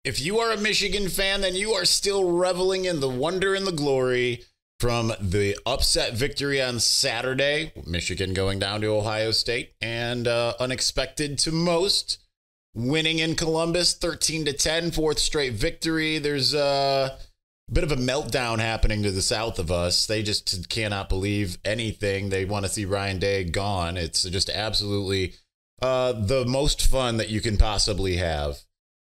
If you are a Michigan fan, then you are still reveling in the wonder and the glory from the upset victory on Saturday, Michigan going down to Ohio State, and unexpected to most, winning in Columbus 13-10, fourth straight victory. There's a bit of a meltdown happening to the south of us. They just cannot believe anything. They want to see Ryan Day gone. It's just absolutely the most fun that you can possibly have.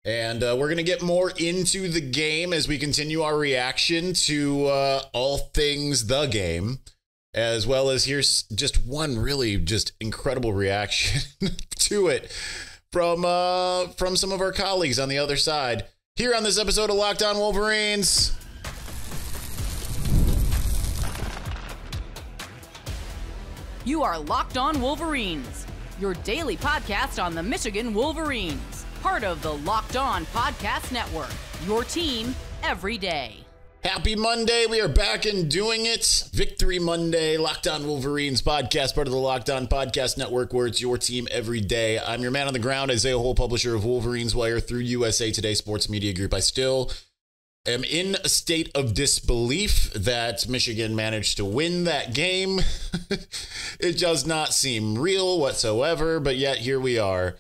And we're going to get more into the game as we continue our reaction to all things the game, as well as here's just one really just incredible reaction to it from some of our colleagues on the other side here on this episode of Locked On Wolverines. You are Locked On Wolverines, your daily podcast on the Michigan Wolverines. Part of the Locked On Podcast Network, your team every day. Happy Monday. We are back and doing it. Victory Monday, Locked On Wolverines podcast, part of the Locked On Podcast Network, where it's your team every day. I'm your man on the ground, Isaiah Hole, publisher of Wolverines Wire through USA Today Sports Media Group. I still am in a state of disbelief that Michigan managed to win that game. It does not seem real whatsoever, but yet here we are.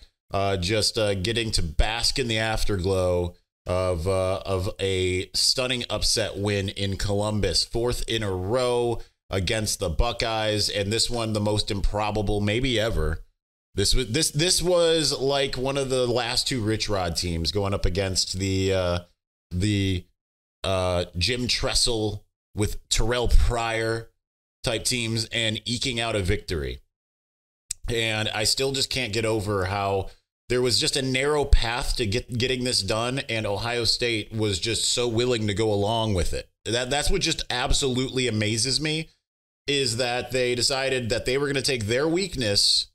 Just getting to bask in the afterglow of a stunning upset win in Columbus, fourth in a row against the Buckeyes, and this one the most improbable maybe ever. This was like one of the last two Rich Rod teams going up against the Jim Tressel with Terrell Pryor type teams and eking out a victory. And I still just can't get over how there was just a narrow path to getting this done, and Ohio State was just so willing to go along with it. That's what just absolutely amazes me, is that they decided that they were going to take their weakness,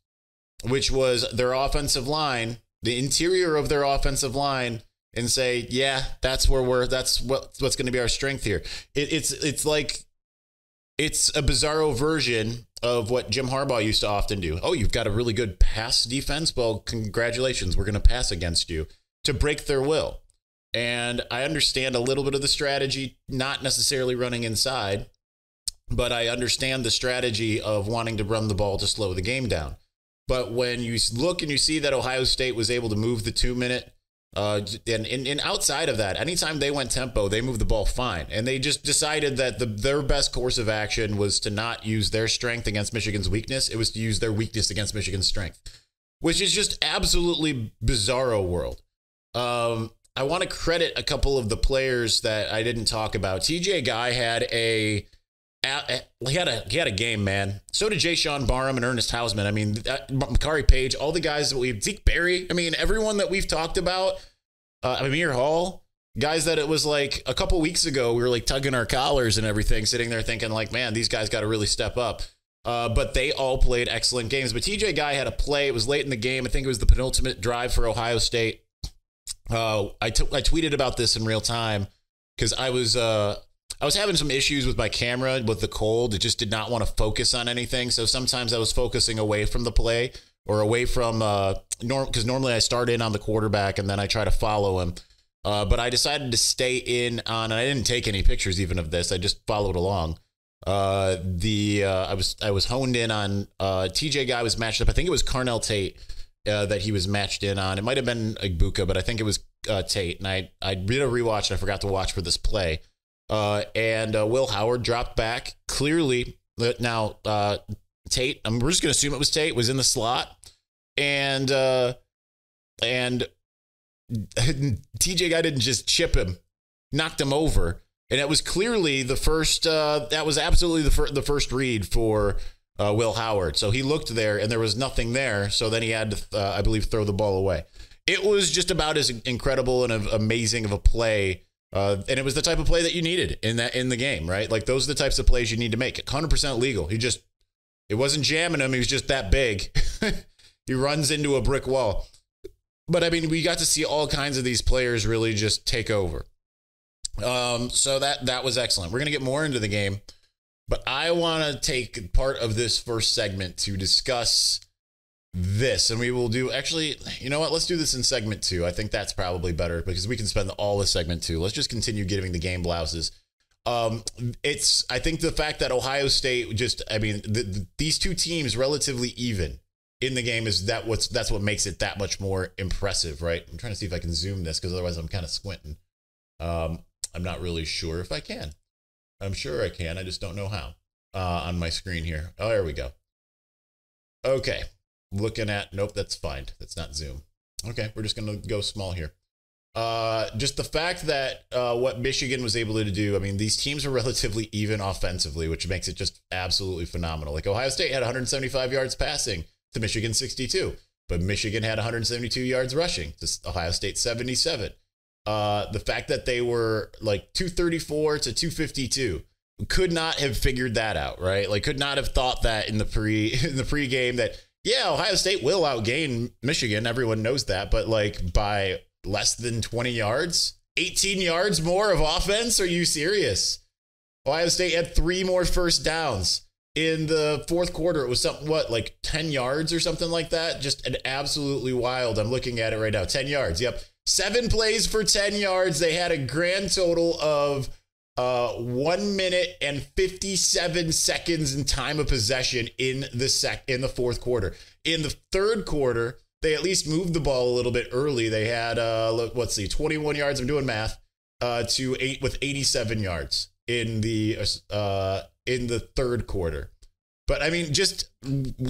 which was their offensive line, the interior of their offensive line, and say, yeah, that's what's going to be our strength here. It's like it's a bizarro version of what Jim Harbaugh used to often do. Oh, you've got a really good pass defense? Well, congratulations. We're going to pass against you, to break their will. And I understand a little bit of the strategy, not necessarily running inside, but I understand the strategy of wanting to run the ball to slow the game down. But when you look and you see that Ohio State was able to move the 2-minute, and outside of that, anytime they went tempo, they moved the ball fine. And they just decided that their best course of action was to not use their strength against Michigan's weakness. It was to use their weakness against Michigan's strength, which is just absolutely bizarro world. I want to credit a couple of the players that I didn't talk about. TJ Guy had he had a game, man. So did Jay Sean Barham and Ernest Hausman. I mean, Makari Page, all the guys that Zeke Berry. I mean, everyone that we've talked about, Amir Hall, guys that it was like a couple weeks ago, we were like tugging our collars and everything, sitting there thinking like, man, these guys got to really step up. But they all played excellent games. But TJ Guy had a play. It was late in the game. I think it was the penultimate drive for Ohio State. I tweeted about this in real time because I was having some issues with my camera with the cold. It just did not want to focus on anything. So sometimes I was focusing away from the play or away from because normally I start in on the quarterback and then I try to follow him. But I decided to stay in on, and I didn't take any pictures even of this. I just followed along. I was honed in on TJ Guy was matched up. I think it was Carnell Tate that he was matched in on. It might have been Igbuka, but I think it was Tate. And I did a rewatch and I forgot to watch for this play. And Will Howard dropped back clearly. Now, Tate, we're just going to assume it was Tate, was in the slot. And TJ Guy didn't just chip him, knocked him over. And it was clearly the first, that was absolutely the first read for Will Howard. So he looked there and there was nothing there. So then he had to, I believe, throw the ball away. It was just about as incredible and amazing of a play. And it was the type of play that you needed in the game, right? Like those are the types of plays you need to make. 100% legal. It wasn't jamming him. He was just that big. He runs into a brick wall. But I mean, we got to see all kinds of these players really just take over. So that was excellent. We're going to get more into the game, but I want to take part of this first segment to discuss this, and we will do, actually, you know what? Let's do this in segment 2. I think that's probably better because we can spend all of segment 2. Let's just continue giving the game blouses. I think the fact that Ohio State these two teams relatively even in the game that's what makes it that much more impressive, right? I'm trying to see if I can zoom this because otherwise I'm kind of squinting. I'm not really sure if I can. I'm sure I can. I just don't know how on my screen here. Oh, there we go. Okay. Looking at, nope, that's fine. That's not zoom. Okay. We're just going to go small here. Just the fact that what Michigan was able to do, I mean, these teams are relatively even offensively, which makes it just absolutely phenomenal. Like Ohio State had 175 yards passing to Michigan 62, but Michigan had 172 yards rushing to Ohio State 77. The fact that they were like 234 to 252, could not have figured that out, right? Like could not have thought that in the pregame that, yeah, Ohio State will outgain Michigan. Everyone knows that, but like by less than 20 yards, 18 yards more of offense. Are you serious? Ohio State had 3 more first downs in the fourth quarter. It was something, like 10 yards or something like that. Just an absolutely wild. I'm looking at it right now. 10 yards. Yep. 7 plays for 10 yards. They had a grand total of 1 minute and 57 seconds in time of possession in the fourth quarter. In the third quarter, they at least moved the ball a little bit early. They had 21 yards. I'm doing math. To 87 yards in the third quarter. But I mean, just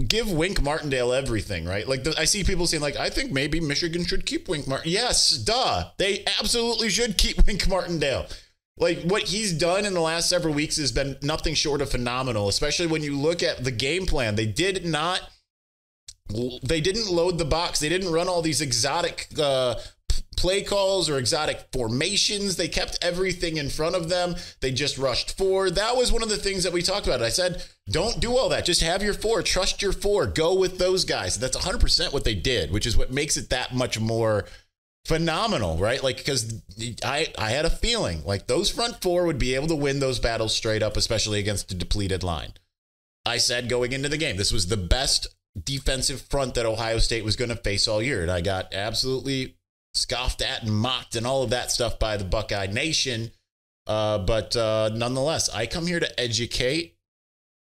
give Wink Martindale everything, right? Like I see people saying, like, I think maybe Michigan should keep Wink Martindale. Yes, duh. They absolutely should keep Wink Martindale. Like what he's done in the last several weeks has been nothing short of phenomenal, especially when you look at the game plan. They didn't load the box. They didn't run all these exotic play calls or exotic formations. They kept everything in front of them. They just rushed forward. That was one of the things that we talked about. I said, don't do all that. Just have your 4. Trust your 4. Go with those guys. That's 100% what they did, which is what makes it that much more phenomenal, right? Like, because I had a feeling like those front 4 would be able to win those battles straight up, especially against a depleted line. I said going into the game, this was the best defensive front that Ohio State was going to face all year. And I got absolutely scoffed at and mocked and all of that stuff by the Buckeye Nation. But nonetheless, I come here to educate.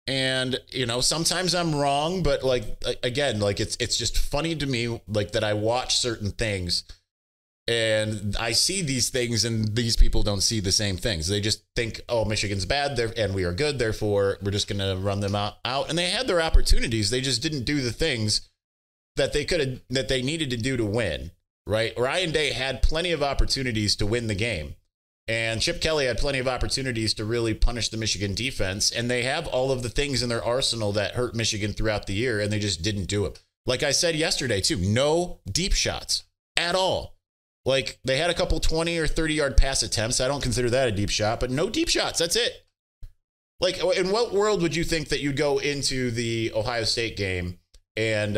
And, you know, sometimes I'm wrong, but like, again, like it's just funny to me, like that I watch certain things and I see these things and these people don't see the same things. They just think, oh, Michigan's bad and we are good. Therefore, we're just going to run them out. And they had their opportunities. They just didn't do the things that they needed to do to win. Right. Ryan Day had plenty of opportunities to win the game, and Chip Kelly had plenty of opportunities to really punish the Michigan defense. And they have all of the things in their arsenal that hurt Michigan throughout the year, and they just didn't do it. Like I said yesterday, too, no deep shots at all. Like they had a couple 20 or 30 yard pass attempts. I don't consider that a deep shot, but no deep shots. That's it. Like, in what world would you think that you'd go into the Ohio State game and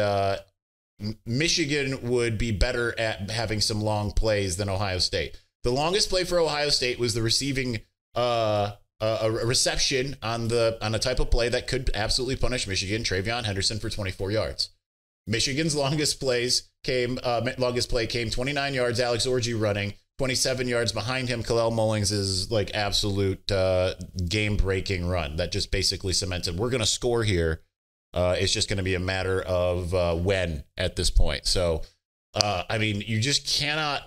Michigan would be better at having some long plays than Ohio State? The longest play for Ohio State was the receiving a reception on a type of play that could absolutely punish Michigan, Travion Henderson for 24 yards. Michigan's longest play came 29 yards, Alex Orji running, 27 yards behind him, Kalel Mullings' like absolute game-breaking run that just basically cemented, we're going to score here. It's just going to be a matter of when at this point. So, I mean, you just cannot,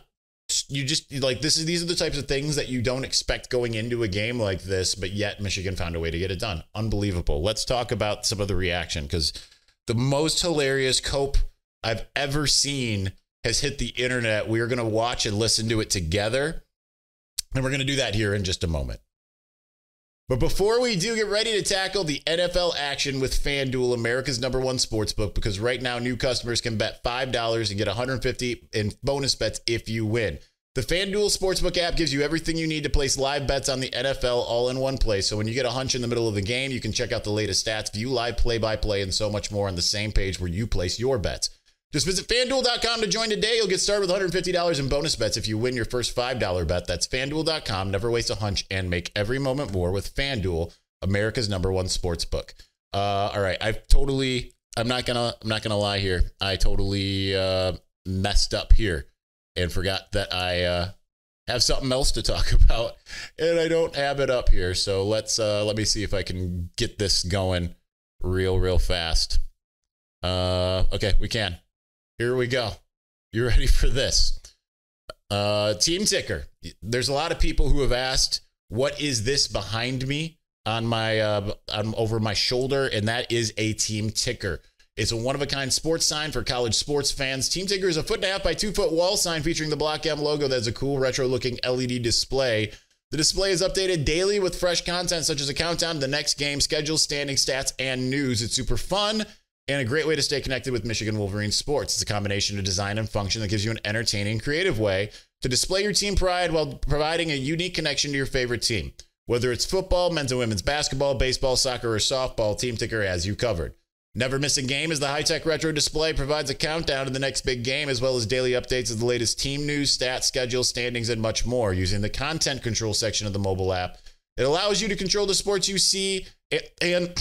like, these are the types of things that you don't expect going into a game like this, but yet Michigan found a way to get it done. Unbelievable. Let's talk about some of the reaction, because the most hilarious cope I've ever seen has hit the internet. We are going to watch and listen to it together, and we're going to do that here in just a moment. But before we do, get ready to tackle the NFL action with FanDuel, America's #1 sportsbook, because right now new customers can bet $5 and get $150 in bonus bets if you win. The FanDuel Sportsbook app gives you everything you need to place live bets on the NFL all in one place. So when you get a hunch in the middle of the game, you can check out the latest stats, view live play-by-play, and so much more on the same page where you place your bets. Just visit FanDuel.com to join today. You'll get started with $150 in bonus bets if you win your first $5 bet. That's FanDuel.com. Never waste a hunch and make every moment more with FanDuel, America's #1 sportsbook. All right, I've totally I'm not gonna lie here. I totally messed up here and forgot that I have something else to talk about, and I don't have it up here. So let me see if I can get this going real fast. Okay, we can. Here we go. You ready for this? Team ticker. There's a lot of people who have asked, what is this behind me on my over my shoulder? And that is a team ticker. It's a one-of-a-kind sports sign for college sports fans. Team ticker is a 1.5 by 2 foot wall sign featuring the Block M logo that has a cool retro-looking LED display. The display is updated daily with fresh content such as a countdown to the next game, schedules, standing stats, and news. It's super fun and a great way to stay connected with Michigan Wolverines sports. It's a combination of design and function that gives you an entertaining, creative way to display your team pride while providing a unique connection to your favorite team. Whether it's football, men's and women's basketball, baseball, soccer, or softball, Team Ticker has you covered. Never miss a game as the high-tech retro display provides a countdown to the next big game, as well as daily updates of the latest team news, stats, schedules, standings, and much more. Using the content control section of the mobile app, it allows you to control the sports you see, and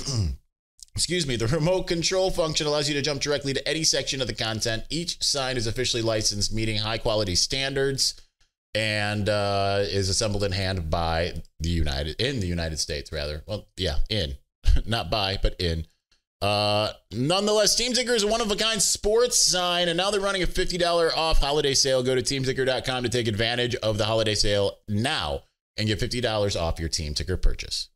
excuse me, the remote control function allows you to jump directly to any section of the content. Each sign is officially licensed, meeting high-quality standards, and is assembled in hand by the United States, rather. Well, yeah, not by, but in. Nonetheless, Team Ticker is a one-of-a-kind sports sign, and now they're running a $50 off holiday sale. Go to teamticker.com to take advantage of the holiday sale now and get $50 off your Team Ticker purchase.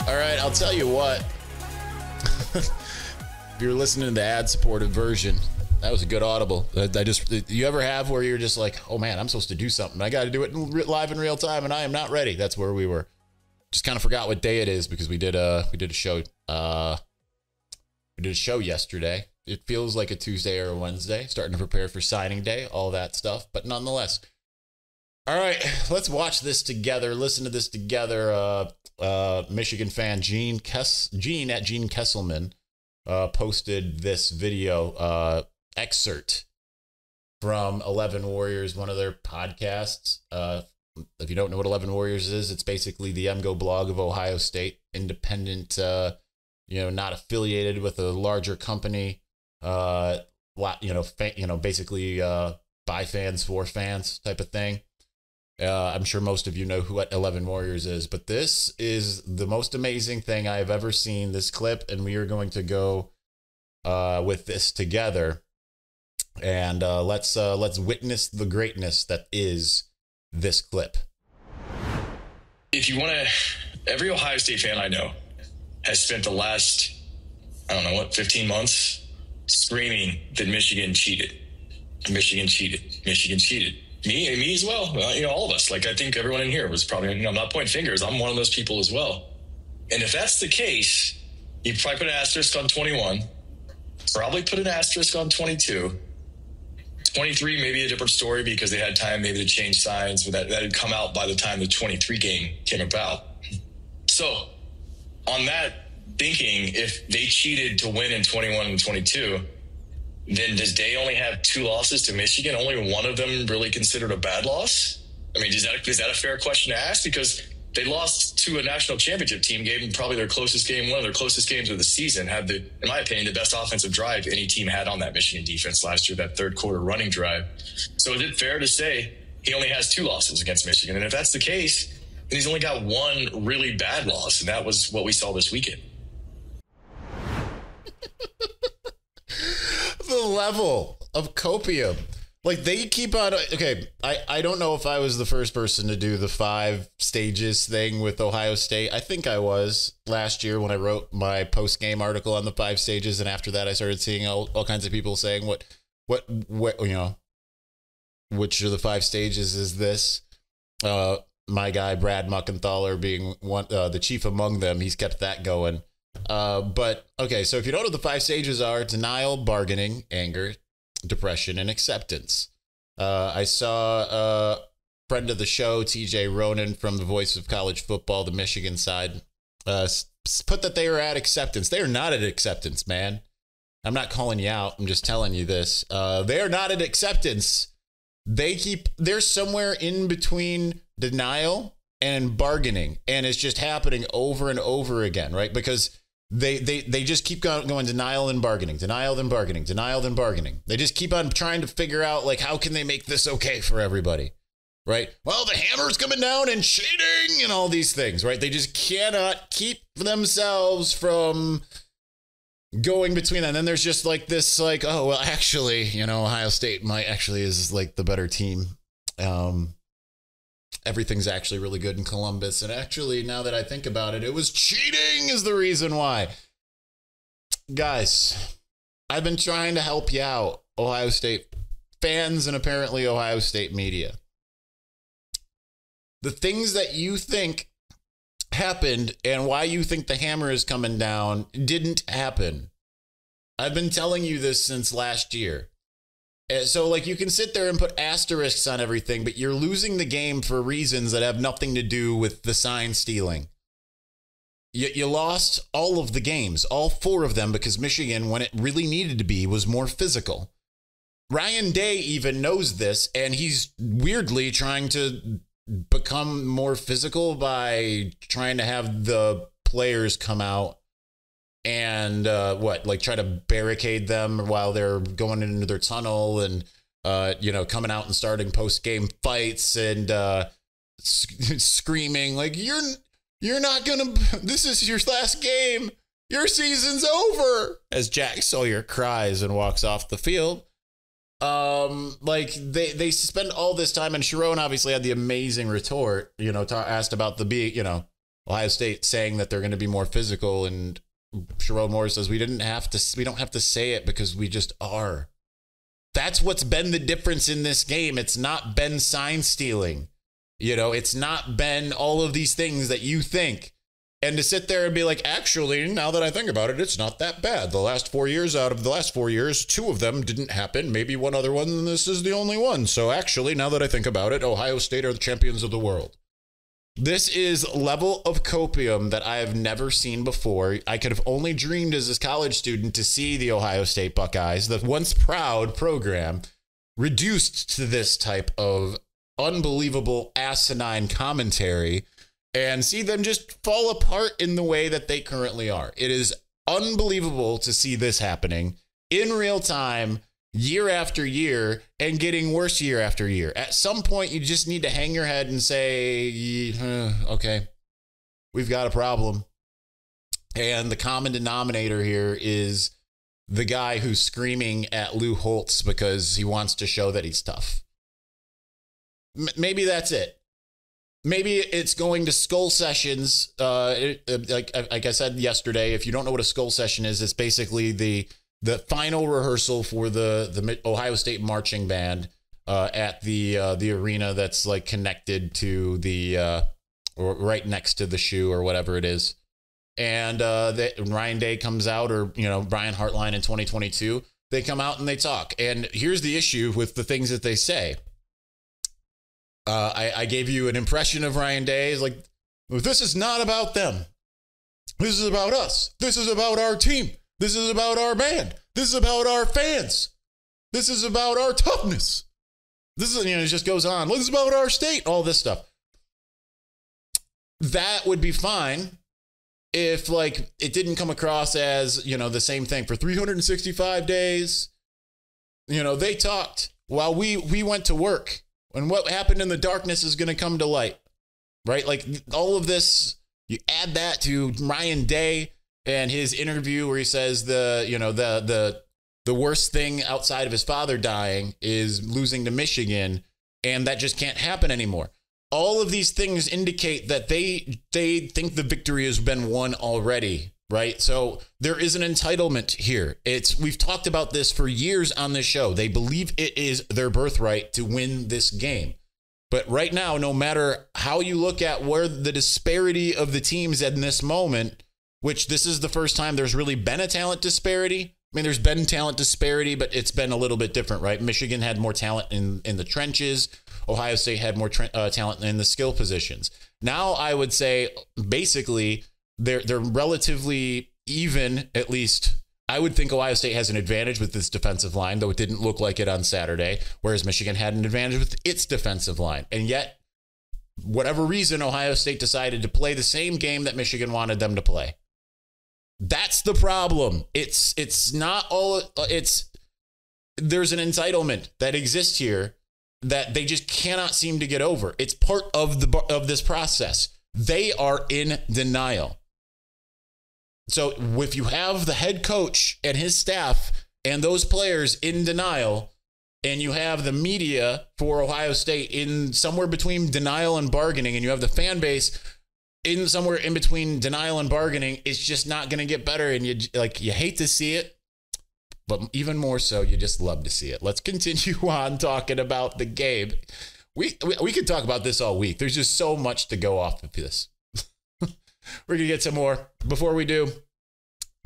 All right, I'll tell you what. If you're listening to the ad-supported version, that was a good audible. You ever have where you're just like, oh man, I'm supposed to do something. I got to do it live in real time, and I am not ready. That's where we were. Just kind of forgot what day it is because we did a show. We did a show yesterday. It feels like a Tuesday or a Wednesday. Starting to prepare for signing day, all that stuff. But nonetheless, all right, let's watch this together. Listen to this together. Michigan fan Gene at Gene Kesselman posted this video excerpt from 11 Warriors, one of their podcasts. If you don't know what 11 Warriors is, it's basically the MGO blog of Ohio State, independent, not affiliated with a larger company, basically by fans, for fans type of thing. I'm sure most of you know who 11 Warriors is, but this is the most amazing thing I have ever seen, this clip, and we are going to go with this together. And let's witness the greatness that is this clip. If you want to, every Ohio State fan I know has spent the last, 15 months screaming that Michigan cheated. Michigan cheated. Michigan cheated. Me as well. All of us. I think everyone in here was probably, I'm not pointing fingers. I'm one of those people as well. And if that's the case, you probably put an asterisk on 21, probably put an asterisk on 22. 23, maybe a different story because they had time maybe to change signs, but that had come out by the time the 23 game came about. So on that thinking, if they cheated to win in 21 and 22, then does Day only have 2 losses to Michigan? Only one of them really considered a bad loss? Is that a fair question to ask? Because they lost to a national championship team, gave them probably their closest game, one of their closest games of the season, had in my opinion, the best offensive drive any team had on that Michigan defense last year, that third quarter running drive. So is it fair to say he only has 2 losses against Michigan? And if that's the case, then he's only got one really bad loss, and that was what we saw this weekend. The level of copium. They keep on. Okay, I don't know if I was the first person to do the 5 stages thing with Ohio State. I think I was last year when I wrote my post-game article on the 5 stages, and after that I started seeing all kinds of people saying what which of the 5 stages is this? My guy Brad Muckenthaler being one, the chief among them. He's kept that going. But okay, so if you don't know what the 5 stages are: denial, bargaining, anger, depression, and acceptance. I saw a friend of the show, TJ Ronan from the Voice of College Football, the Michigan side, put that they are at acceptance. They are not at acceptance, man. I'm not calling you out. I'm just telling you this. They are not at acceptance. They're somewhere in between denial and bargaining. And it's just happening over and over again, right? Because they just keep going denial and bargaining, denial then bargaining, denial then bargaining. They just keep on trying to figure out, like, how can they make this okay for everybody, right? Well, the hammer's coming down and cheating and all these things, right? They just cannot keep themselves from going between that. And then there's just like this, like, oh, well, actually, you know, Ohio State might actually is like the better team. Everything's actually really good in Columbus. And actually, now that I think about it, it was cheating is the reason why. Guys, I've been trying to help you out, Ohio State fans and apparently Ohio State media. The things that you think happened and why you think the hammer is coming down didn't happen. I've been telling you this since last year. So, like, you can sit there and put asterisks on everything, but you're losing the game for reasons that have nothing to do with the sign stealing. You lost all of the games, all 4 of them, because Michigan, when it really needed to be, was more physical. Ryan Day even knows this, and he's weirdly trying to become more physical by trying to have the players come out and try to barricade them while they're going into their tunnel and coming out and starting post-game fights and screaming like, you're not gonna, this is your last game, your season's over, as Jack Sawyer cries and walks off the field. They spend all this time, and Sharon obviously had the amazing retort, asked about Ohio State saying that they're going to be more physical, and Sharon Moore says we don't have to say it because we just are. That's what's been the difference in this game. It's not been sign stealing. It's not been all of these things that you think. And to sit there and be like, actually, now that I think about it, it's not that bad. The last 4 years, out of the last 4 years, 2 of them didn't happen. Maybe one other one, and this is the only one. So actually, now that I think about it, Ohio State are the champions of the world. This is level of copium that I have never seen before. I could have only dreamed as a college student to see the Ohio State Buckeyes, the once proud program, reduced to this type of unbelievable asinine commentary and see them just fall apart in the way that they currently are. It is unbelievable to see this happening in real time, year after year, and getting worse year after year. At some point, you just need to hang your head and say, okay, we've got a problem. And the common denominator here is the guy who's screaming at Lou Holtz because he wants to show that he's tough. Maybe that's it. Maybe it's going to skull sessions. Like I said yesterday, if you don't know what a skull session is, it's basically the final rehearsal for the Ohio State marching band at the arena that's like connected to the or right next to the shoe or whatever it is. And Ryan Day comes out, or Brian Hartline in 2022, they come out and they talk. And here's the issue with the things that they say. I gave you an impression of Ryan Day. It's like, this is not about them. This is about us. This is about our team. This is about our band. This is about our fans. This is about our toughness. This is, it just goes on. This is about our state, all this stuff. That would be fine if, like, it didn't come across as, the same thing. For 365 days, they talked while we went to work. And what happened in the darkness is going to come to light, right? Like, all of this, you add that to Ryan Day and his interview where he says the worst thing outside of his father dying is losing to Michigan, and that just can't happen anymore. All of these things indicate that they think the victory has been won already, right? So there is an entitlement here. We've talked about this for years on this show. They believe it is their birthright to win this game. But right now, no matter how you look at where the disparity of the teams in this moment, which this is the first time there's really been a talent disparity. I mean, there's been talent disparity, but it's been a little bit different, right? Michigan had more talent in the trenches. Ohio State had more talent in the skill positions. Now, I would say, basically, they're relatively even, at least. I would think Ohio State has an advantage with this defensive line, though it didn't look like it on Saturday, whereas Michigan had an advantage with its defensive line. And yet, whatever reason, Ohio State decided to play the same game that Michigan wanted them to play. That's the problem. It's not all, there's an entitlement that exists here that they just cannot seem to get over. It's part of this process. They are in denial. So if you have the head coach and his staff and those players in denial, and you have the media for Ohio State in somewhere between denial and bargaining, and you have the fan base in somewhere in between denial and bargaining, it's just not going to get better. And you hate to see it, but even more so, you just love to see it. Let's continue on talking about the game. We could talk about this all week. There's just so much to go off of this. We're going to get some more. Before we do,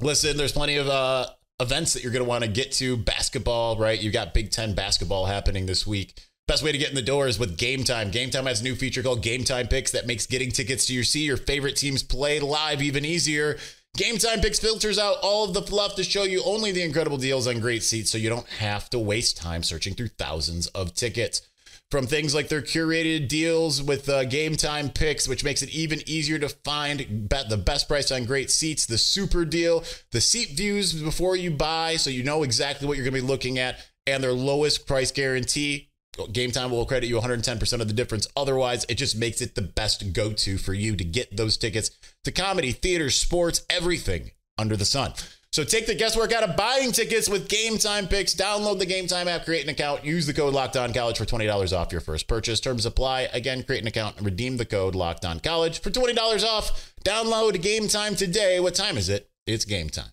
listen, there's plenty of events that you're going to want to get to. Basketball, right? You got Big Ten basketball happening this week. Best way to get in the door is with Game Time. Game Time has a new feature called Game Time Picks that makes getting tickets to see your favorite teams play live even easier. Game Time Picks filters out all of the fluff to show you only the incredible deals on great seats, so you don't have to waste time searching through thousands of tickets. From things like their curated deals with Game Time Picks, which makes it even easier to find the best price on great seats, the super deal, the seat views before you buy so you know exactly what you're going to be looking at, and their lowest price guarantee. Game Time will credit you 110% of the difference. Otherwise, it just makes it the best go-to for you to get those tickets to comedy, theater, sports, everything under the sun. So take the guesswork out of buying tickets with Game Time Picks. Download the Game Time app, create an account, use the code LOCKEDONCollege for $20 off your first purchase. Terms apply. Again, create an account and redeem the code LOCKEDONCollege for $20 off. Download Game Time today. What time is it? It's game time.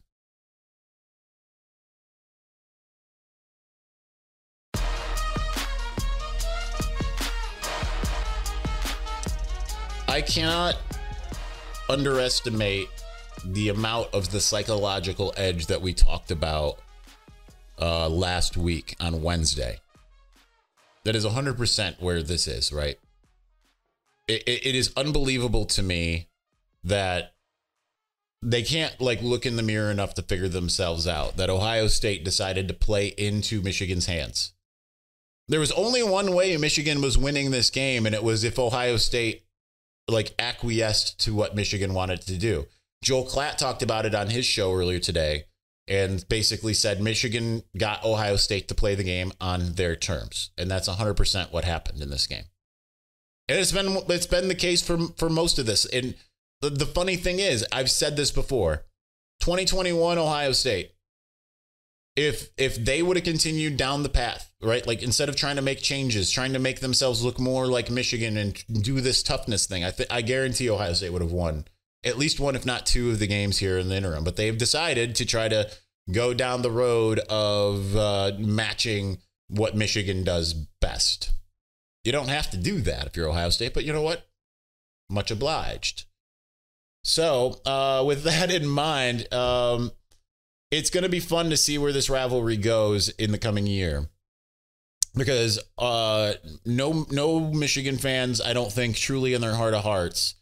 I cannot underestimate the amount of the psychological edge that we talked about last week on Wednesday. That is 100% where this is, right? It is unbelievable to me that they can't look in the mirror enough to figure themselves out, that Ohio State decided to play into Michigan's hands. There was only one way Michigan was winning this game, and it was if Ohio State acquiesced to what Michigan wanted to do. Joel Klatt talked about it on his show earlier today and basically said Michigan got Ohio State to play the game on their terms. And that's 100% what happened in this game. And it's been the case for most of this. And the funny thing is, I've said this before, 2021 Ohio State, if they would have continued down the path, right? Instead of trying to make changes, trying to make themselves look more like Michigan and do this toughness thing, I guarantee Ohio State would have won at least one, if not two, of the games here in the interim. But they've decided to try to go down the road of matching what Michigan does best. You don't have to do that if you're Ohio State, but you know what? Much obliged. So with that in mind, it's going to be fun to see where this rivalry goes in the coming year. Because no Michigan fans, I don't think, truly in their heart of hearts,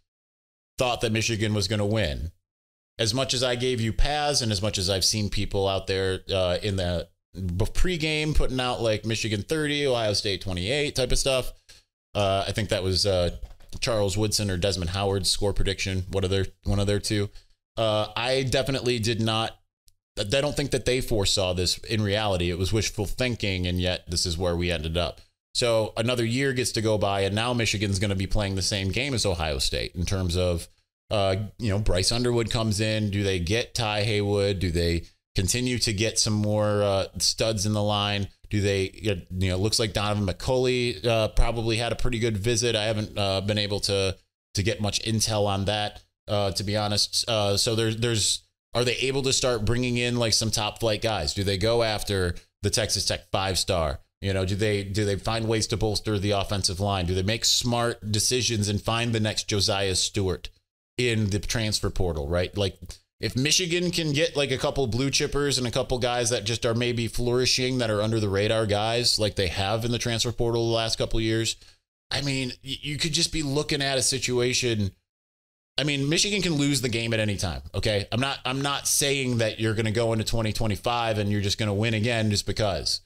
thought that Michigan was going to win. As much as I gave you Paz and as much as I've seen people out there in the pregame putting out Michigan 30, Ohio State 28 type of stuff. I think that was Charles Woodson or Desmond Howard's score prediction. One of their two. I definitely did not. I don't think that they foresaw this in reality. It was wishful thinking, and yet this is where we ended up. So another year gets to go by, and now Michigan's going to be playing the same game as Ohio State in terms of, Bryce Underwood comes in. Do they get Ty Haywood? Do they continue to get some more studs in the line? Do they, looks like Donovan McCulley probably had a pretty good visit. I haven't been able to get much intel on that, to be honest. So are they able to start bringing in some top flight guys? Do they go after the Texas Tech 5-star? Do they find ways to bolster the offensive line? Do they make smart decisions and find the next Josiah Stewart in the transfer portal, right? If Michigan can get a couple blue chippers and a couple guys that just are maybe flourishing, that are under the radar guys like they have in the transfer portal the last couple of years, I mean, you could just be looking at a situation. I mean, Michigan can lose the game at any time. Okay. I'm not saying that you're going to go into 2025 and you're just going to win again just because.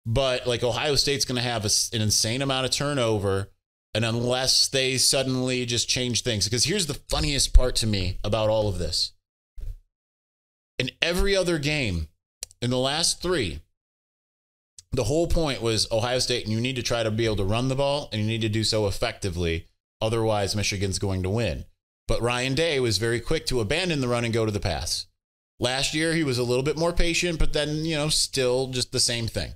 But Ohio State's going to have an insane amount of turnover. And unless they suddenly just change things, because here's the funniest part to me about all of this. In every other game, in the last 3, the whole point was Ohio State, and you need to try to be able to run the ball, and you need to do so effectively. Otherwise, Michigan's going to win. But Ryan Day was very quick to abandon the run and go to the pass. Last year, he was a little bit more patient, but then, still just the same thing.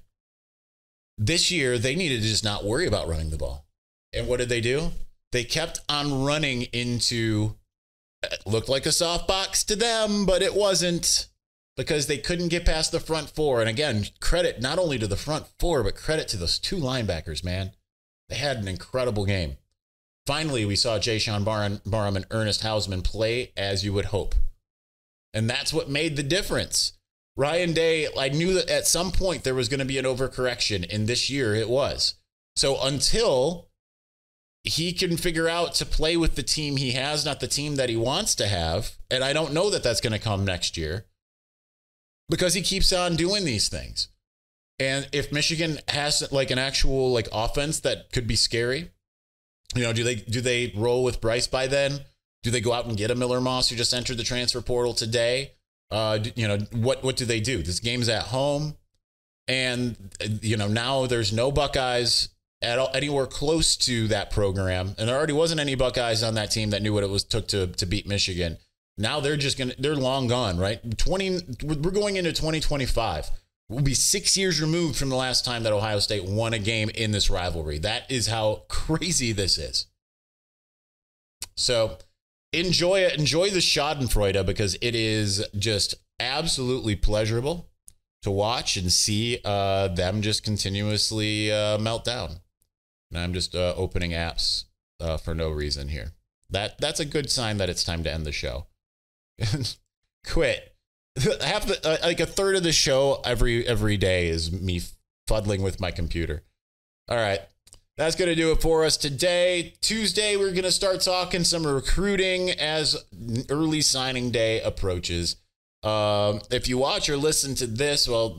This year, they needed to just not worry about running the ball. And what did they do? They kept on running into, it looked like a softbox to them, but it wasn't, because they couldn't get past the front 4. And again, credit not only to the front 4, but credit to those 2 linebackers, man. They had an incredible game. Finally, we saw Jayshon Barham and Ernest Hausman play as you would hope. And that's what made the difference. Ryan Day, I knew that at some point there was going to be an overcorrection, and this year it was. So until he can figure out to play with the team he has, not the team that he wants to have, and I don't know that that's going to come next year, because he keeps on doing these things. And if Michigan has like an actual like offense that could be scary, do they roll with Bryce by then? Do they go out and get a Miller Moss who just entered the transfer portal today? What do they do? This game's at home, and now there's no Buckeyes anywhere close to that program, and there already wasn't any Buckeyes on that team that knew what it took to beat Michigan. Now they're long gone, right? We're going into 2025. We'll be 6 years removed from the last time that Ohio State won a game in this rivalry. That is how crazy this is. So enjoy it. Enjoy the Schadenfreude, because it is just absolutely pleasurable to watch and see them just continuously melt down. And I'm just opening apps for no reason here. That's a good sign that it's time to end the show. Quit. Like a third of the show every day is me fuddling with my computer. All right. That's going to do it for us today. Tuesday, we're going to start talking some recruiting as early signing day approaches. If you watch or listen to this, well,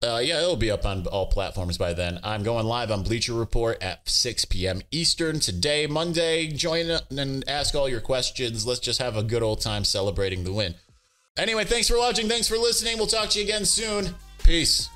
it'll be up on all platforms by then. I'm going live on Bleacher Report at 6 p.m. Eastern today, Monday. Join and ask all your questions. Let's just have a good old time celebrating the win. Anyway, thanks for watching. Thanks for listening. We'll talk to you again soon. Peace.